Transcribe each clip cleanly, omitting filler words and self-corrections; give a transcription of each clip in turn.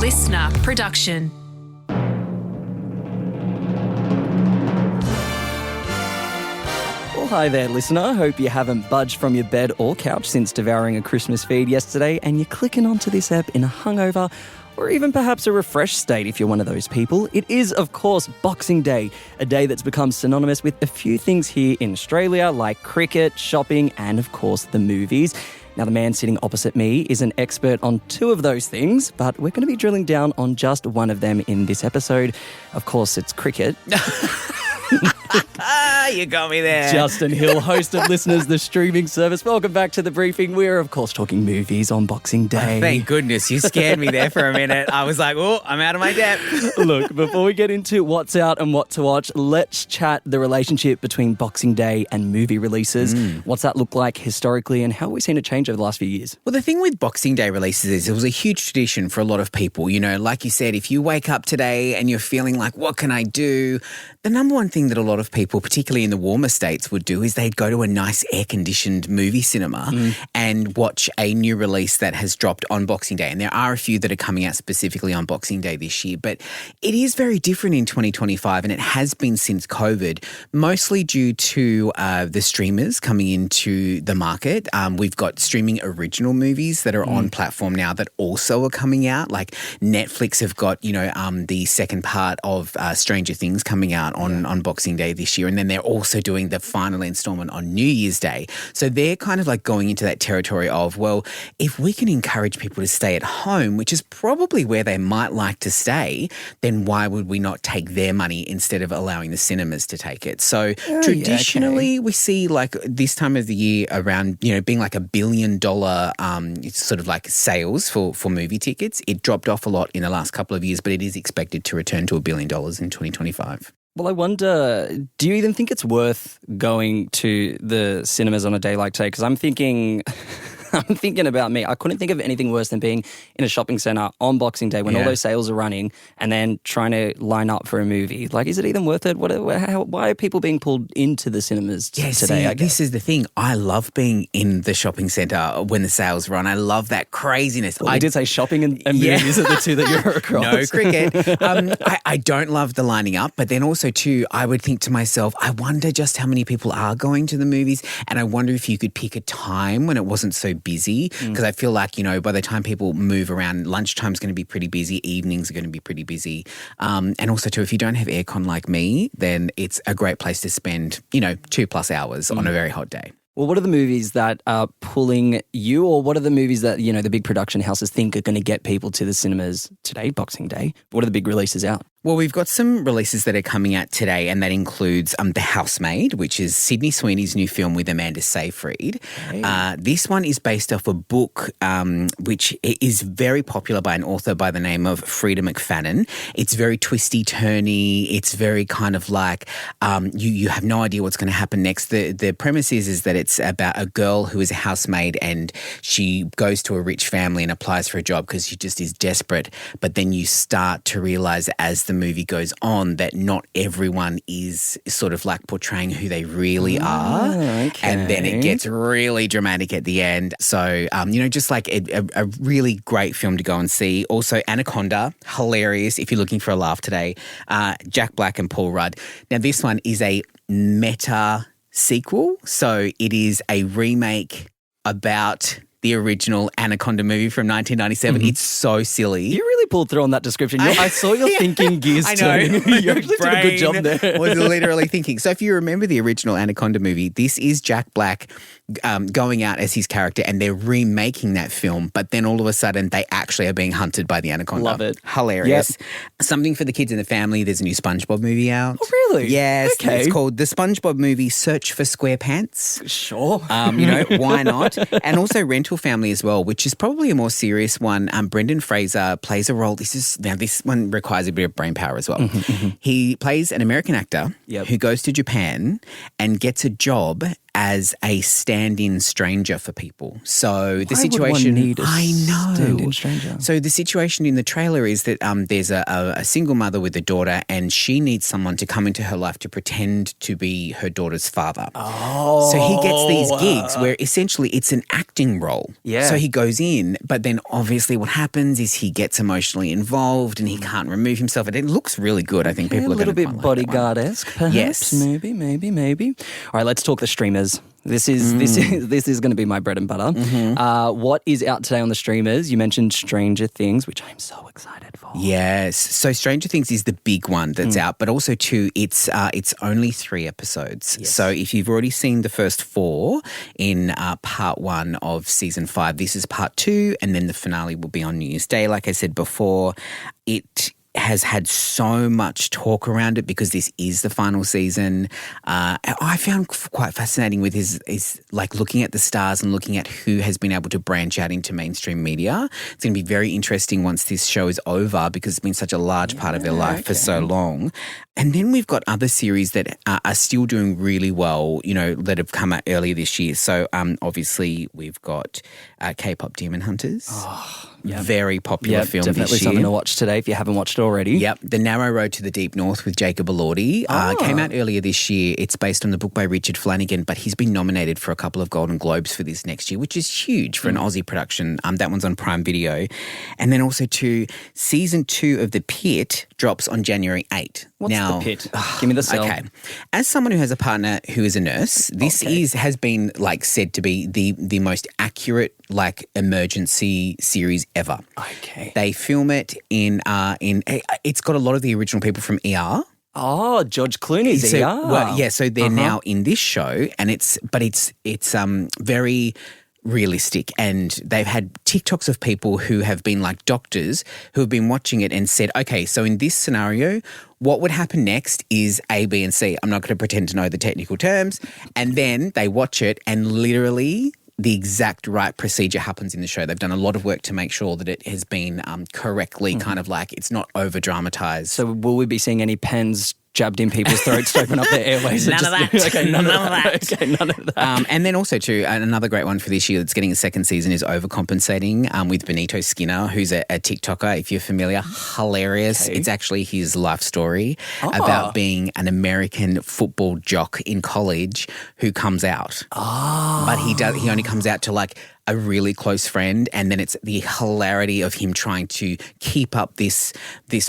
listener production. Well, hi there, listener. Hope you haven't budged from your bed or couch since devouring a Christmas feed yesterday and you're clicking onto this app in a hungover or even perhaps a refreshed state if you're one of those people. It is, of course, Boxing Day, a day that's become synonymous with a few things here in Australia like cricket, shopping and, of course, the movies. Now, the man sitting opposite me is an expert on two of those things, but we're going to be drilling down on just one of them in this episode. Of course, it's cricket. You got me there. Justin Hill, host of Listeners, the streaming service. Welcome back to The Briefing. We're, of course, talking movies on Boxing Day. Thank goodness. You scared me there for a minute. I was like, oh, I'm out of my depth. Look, before we get into what's out and what to watch, let's chat the relationship between Boxing Day and movie releases. What's that look like historically and how have we seen it change over the last few years? Well, the thing with Boxing Day releases is it was a huge tradition for a lot of people. You know, like you said, if you wake up today and you're feeling like, what can I do? The number one thing that a lot of people, particularly in the warmer states, would do is they'd go to a nice air-conditioned movie cinema and watch a new release that has dropped on Boxing Day. And there are a few that are coming out specifically on Boxing Day this year. But it is very different in 2025 and it has been since COVID, mostly due to the streamers coming into the market. We've got streaming original movies that are on platform now that also are coming out. Like Netflix have got, the second part of Stranger Things coming out on Boxing Day this year. And then they're also doing the final installment on New Year's Day. So they're kind of like going into that territory of, well, if we can encourage people to stay at home, which is probably where they might like to stay, then why would we not take their money instead of allowing the cinemas to take it? So traditionally we see like this time of the year around, being like $1 billion sort of like sales for movie tickets. It dropped off a lot in the last couple of years, but it is expected to return to $1 billion in 2025. Well, I wonder, do you even think it's worth going to the cinemas on a day like today? Because I'm thinking about me. I couldn't think of anything worse than being in a shopping centre on Boxing Day when all those sales are running and then trying to line up for a movie. Like, is it even worth it? Why are people being pulled into the cinemas today, I guess? This is the thing. I love being in the shopping centre when the sales run. I love that craziness. Well, I did say shopping and movies are the two that you're across. No cricket. I don't love the lining up, but then also too, I would think to myself, I wonder just how many people are going to the movies and I wonder if you could pick a time when it wasn't so busy because I feel like, by the time people move around, lunchtime's going to be pretty busy, evenings are going to be pretty busy. And also too, if you don't have aircon like me, then it's a great place to spend, 2+ hours on a very hot day. Well, what are the movies that are pulling you or what are the movies that, the big production houses think are going to get people to the cinemas today, Boxing Day? What are the big releases out? Well, we've got some releases that are coming out today, and that includes The Housemaid, which is Sydney Sweeney's new film with Amanda Seyfried. Hey. This one is based off a book which is very popular by an author by the name of Frida McFadden. It's very twisty-turny. It's very kind of like you have no idea what's going to happen next. The premise is that it's about a girl who is a housemaid and she goes to a rich family and applies for a job because she just is desperate. But then you start to realise as the movie goes on that not everyone is sort of like portraying who they really are. Okay. And then it gets really dramatic at the end. So, just like a really great film to go and see. Also, Anaconda, hilarious if you're looking for a laugh today. Jack Black and Paul Rudd. Now, this one is a meta sequel. So it is a remake about the original Anaconda movie from 1997. It's so silly. You really pulled through on that description. I saw your thinking gears turning. You actually did a good job there. Was literally thinking. So if you remember the original Anaconda movie, this is Jack Black going out as his character and they're remaking that film, but then all of a sudden they actually are being hunted by the anaconda. Love it. Hilarious. Yep. Something for the kids in the family. There's a new SpongeBob movie out. Oh, really? Yes. Okay. It's called The SpongeBob Movie Search for SquarePants. Sure. Why not? And also Rental Family as well, which is probably a more serious one. Brendan Fraser plays a role. This one requires a bit of brain power as well. He plays an American actor who goes to Japan and gets a job as a stand-in stranger for people. So the Why situation, would one need a I know. stand-in stranger? So the situation in the trailer is that there's a single mother with a daughter, and she needs someone to come into her life to pretend to be her daughter's father. Oh. So he gets these gigs where essentially it's an acting role. Yeah. So he goes in, but then obviously what happens is he gets emotionally involved and he can't remove himself. And it looks really good. I think people are a little going to bit bodyguard-esque, perhaps. Yes. Maybe. All right, let's talk the streamers. This is going to be my bread and butter. What is out today on the streamers? You mentioned Stranger Things, which I'm so excited for. Yes. So Stranger Things is the big one that's out, but also too, it's only 3 episodes. Yes. So if you've already seen the first 4 in part 1 of season 5, this is part 2, and then the finale will be on New Year's Day. Like I said before, it has had so much talk around it because this is the final season. I found quite fascinating with is like looking at the stars and looking at who has been able to branch out into mainstream media. It's going to be very interesting once this show is over because it's been such a large part of their life for so long. And then we've got other series that are still doing really well, you know, that have come out earlier this year. So obviously we've got K-pop Demon Hunters. Very popular film definitely this year. something to watch today if you haven't watched it already. Yep. The Narrow Road to the Deep North with Jacob Elordi came out earlier this year. It's based on the book by Richard Flanagan, but he's been nominated for a couple of Golden Globes for this next year, which is huge for an Aussie production. That one's on Prime Video. And then also season 2 of The Pit drops on January 8th. What's The Pit? Give me the sell. Okay. As someone who has a partner who is a nurse, this has been like said to be the most accurate like emergency series ever. Okay. They film it in it's got a lot of the original people from ER. Oh, George Clooney's So, ER. well, yeah, so they're now in this show, and it's very realistic, and they've had TikToks of people who have been like doctors who have been watching it and said, okay, so in this scenario, what would happen next is A, B, and C. I'm not going to pretend to know the technical terms. And then they watch it and literally the exact right procedure happens in the show. They've done a lot of work to make sure that it has been correctly kind of like it's not over dramatized. So will we be seeing any pens jabbed in people's throats to open up their airways? None of that. Okay, none of that. Okay, none of that. And then also too, another great one for this year that's getting a second season is Overcompensating with Benito Skinner, who's a TikToker, if you're familiar. Hilarious. Okay. It's actually his life story about being an American football jock in college who comes out. But he only comes out to like a really close friend, and then it's the hilarity of him trying to keep up this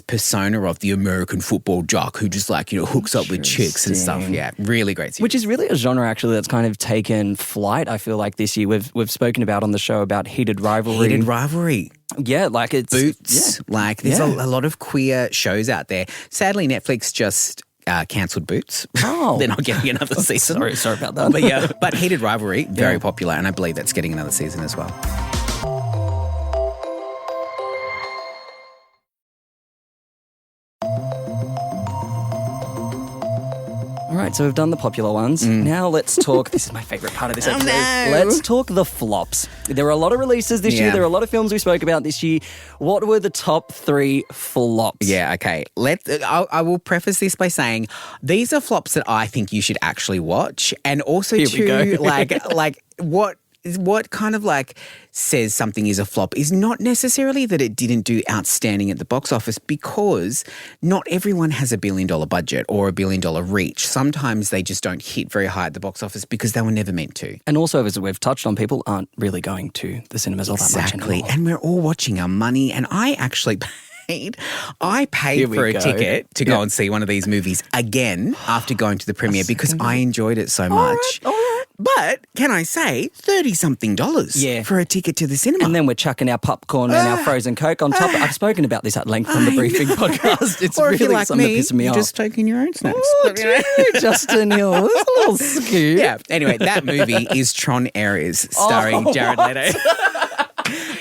persona of the American football jock who just like, you know, hooks up with chicks and stuff. Yeah, really great series. Which is really a genre actually that's kind of taken flight, I feel like, this year. We've spoken about on the show about heated rivalry. Heated rivalry. Yeah, like it's Boots. Yeah. Like there's a lot of queer shows out there. Sadly, Netflix just cancelled Boots. Oh. They're not getting another season. Sorry about that. But yeah, but Heated Rivalry, very popular, and I believe that's getting another season as well. All right, so we've done the popular ones. Now let's talk. This is my favourite part of this episode. no. Let's talk the flops. There were a lot of releases this year. Yeah. There were a lot of films we spoke about this year. What were the top 3 flops? Yeah, okay. I will preface this by saying these are flops that I think you should actually watch, and also Here we go. like what kind of like says something is a flop is not necessarily that it didn't do outstanding at the box office, because not everyone has $1 billion budget or $1 billion reach. Sometimes they just don't hit very high at the box office because they were never meant to. And also, as we've touched on, people aren't really going to the cinemas all that much Exactly. anymore. And we're all watching our money, and I actually paid Here we for a go. ticket to go and see one of these movies again after going to the premiere because I enjoyed it so much. All right. But can I say $30-something for a ticket to the cinema? And then we're chucking our popcorn and our frozen Coke on top. I've spoken about this at length on the briefing podcast. It's or really if you're like something me, that pisses me you're off. just taking your own snacks. Oh, dear, Justin Hill. That's a little scoop. Yeah. Anyway, that movie is Tron Ares, starring Jared Leto.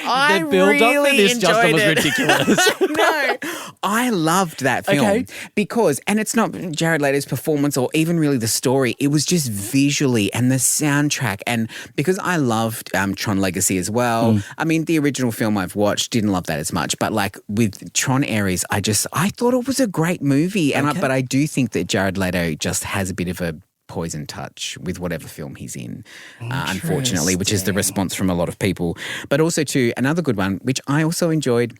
I The build up really for this, Justin, was enjoyed it. ridiculous. No, I loved that film Okay. because, and it's not Jared Leto's performance or even really the story, it was just visually and the soundtrack. And because I loved Tron Legacy as well, I mean, the original film I've watched, didn't love that as much, but like with Tron Ares, I thought it was a great movie. And Okay. but I do think that Jared Leto just has a bit of a poison touch with whatever film he's in, unfortunately, which is the response from a lot of people. But also, too, another good one, which I also enjoyed,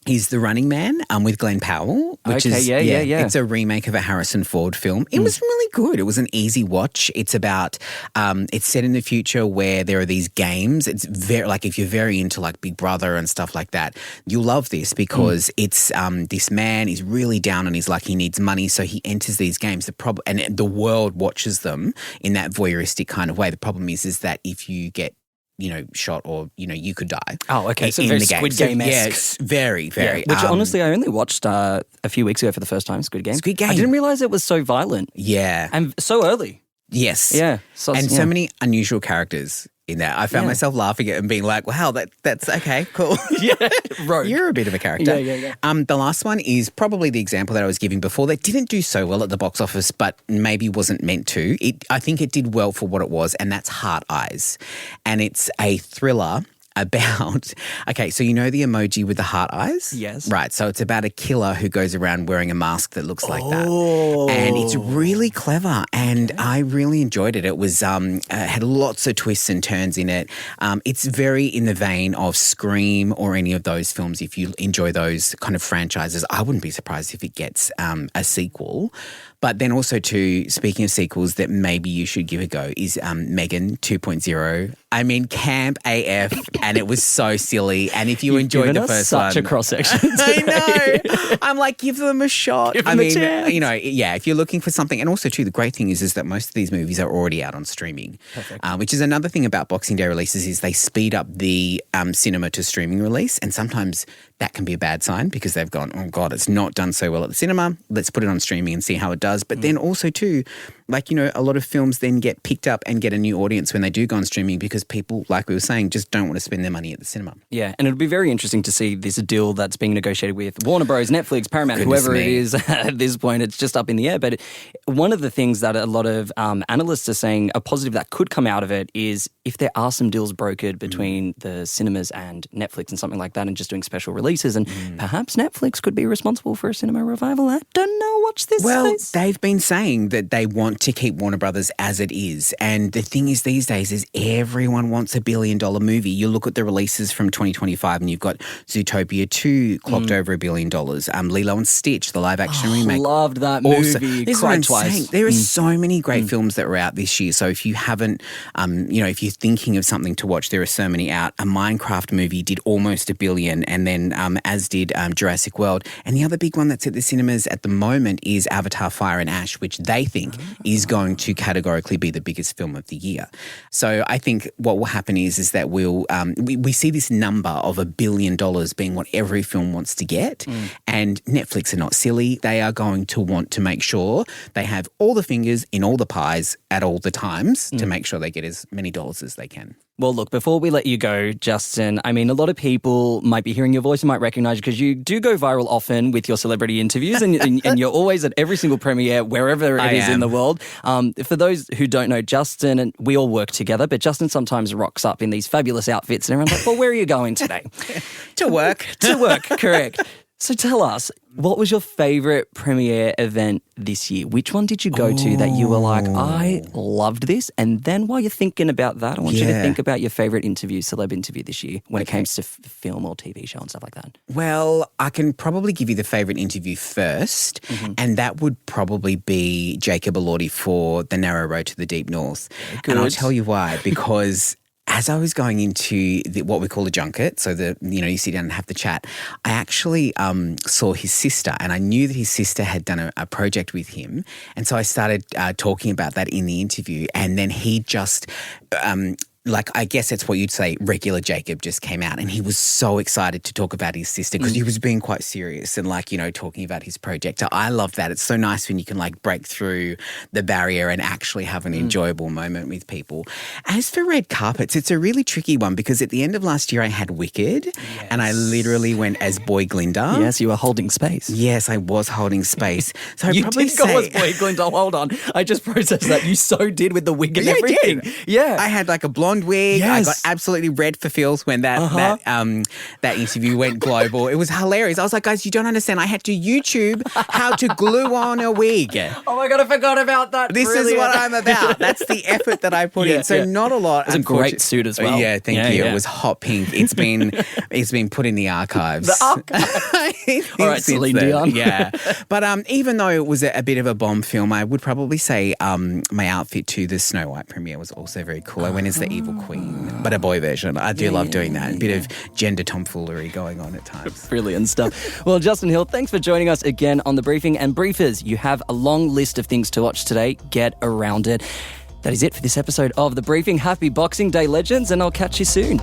is The Running Man with Glenn Powell, which is it's a remake of a Harrison Ford film. It was really good. It was an easy watch. It's about it's set in the future where there are these games. It's very like if you're very into like Big Brother and stuff like that, you'll love this because it's this man is really down on his luck. He needs money, so he enters these games. And the world watches them in that voyeuristic kind of way. The problem is that if you get shot or, you could die. Oh, okay. So very Squid Game-esque. Yes, very, very. Which honestly, I only watched a few weeks ago for the first time, Squid Game. I didn't realise it was so violent. Yeah. And so early. Yes. Yeah. So many unusual characters in that. I found myself laughing at it and being like, wow, that's okay, cool. Rogue. You're a bit of a character. Yeah. The last one is probably the example that I was giving before that didn't do so well at the box office, but maybe wasn't meant to. I think it did well for what it was, and that's Heart Eyes. And it's a thriller about, okay, so you know the emoji with the heart eyes? Yes. Right, so it's about a killer who goes around wearing a mask that looks like that. And it's really clever, and I really enjoyed it. It was had lots of twists and turns in it. It's very in the vein of Scream or any of those films. If you enjoy those kind of franchises, I wouldn't be surprised if it gets a sequel. But then also too, speaking of sequels that maybe you should give a go, is Megan 2.0. I mean, camp AF, and it was so silly. And if you enjoyed the first one, such a cross section. I know. I'm like, give them a shot. Give them a chance. If you're looking for something, and also too, the great thing is that most of these movies are already out on streaming. Perfect. Which is another thing about Boxing Day releases is they speed up the cinema to streaming release, and sometimes that can be a bad sign because they've gone, oh God, it's not done so well at the cinema. Let's put it on streaming and see how it does. But then also too, like, a lot of films then get picked up and get a new audience when they do go on streaming because people, like we were saying, just don't want to spend their money at the cinema. Yeah, and it'll be very interesting to see this deal that's being negotiated with Warner Bros, Netflix, Paramount, whoever it is at this point. It's just up in the air. But one of the things that a lot of analysts are saying, a positive that could come out of it is if there are some deals brokered between the cinemas and Netflix and something like that and just doing special releases, and perhaps Netflix could be responsible for a cinema revival. I don't know. Watch this space. They've been saying that they want to keep Warner Brothers as it is. And the thing is these days is everyone wants a $1 billion movie. You look at the releases from 2025 and you've got Zootopia 2 clocked over $1 billion. Lilo and Stitch, the live action remake. Loved that movie. Cried twice. There are so many great films that were out this year. So if you haven't, if you're thinking of something to watch, there are so many out. A Minecraft movie did almost $1 billion, and then as did Jurassic World. And the other big one that's at the cinemas at the moment is Avatar Fire and Ash, which they think is going to categorically be the biggest film of the year. So I think what will happen is that we'll we see this number of $1 billion being what every film wants to get, and Netflix are not silly. They are going to want to make sure they have all the fingers in all the pies at all the times to make sure they get as many dollars as they can. Well, look, before we let you go, Justin, I mean, a lot of people might be hearing your voice and might recognise you because you do go viral often with your celebrity interviews and you're always at every single premiere, wherever it is in the world. For those who don't know, Justin, and we all work together, but Justin sometimes rocks up in these fabulous outfits and everyone's like, well, where are you going today? To work. To work, correct. So tell us, what was your favourite premiere event this year? Which one did you go to that you were like, I loved this? And then while you're thinking about that, I want you to think about your favourite celeb interview this year when it comes to film or TV show and stuff like that. Well, I can probably give you the favourite interview first, and that would probably be Jacob Elordi for The Narrow Road to the Deep North. And I'll tell you why, because as I was going into what we call a junket, so you sit down and have the chat, I actually saw his sister, and I knew that his sister had done a project with him, and so I started talking about that in the interview, and then he just I guess it's what you'd say, regular Jacob just came out, and he was so excited to talk about his sister because he was being quite serious and talking about his project. I love that. It's so nice when you can break through the barrier and actually have an enjoyable moment with people. As for red carpets, it's a really tricky one because at the end of last year I had Wicked and I literally went as Boy Glinda. Yes, you were holding space. Yes, I was holding space. So you I'd probably did go as Boy Glinda. Hold on. I just processed that. You so did with the wig and everything. I did. Yeah. I had a blonde blonde wig. Yes. I got absolutely red for feels when that interview went global. It was hilarious. I was like, guys, you don't understand. I had to YouTube how to glue on a wig. Oh my God, I forgot about that. This is what I'm about. That's the effort that I put in. So not a lot. It's a great suit as well. Yeah, thank you. It was hot pink. It's been put in the archives. The archive. All right, Celine Dion. Yeah. But even though it was a bit of a bomb film, I would probably say my outfit to the Snow White premiere was also very cool. I went as the evil queen, but a boy version. I do love doing that. A bit of gender tomfoolery going on at times. Brilliant stuff. Well, Justin Hill, thanks for joining us again on The Briefing. And briefers, you have a long list of things to watch today. Get around it. That is it for this episode of The Briefing. Happy Boxing Day, legends, and I'll catch you soon.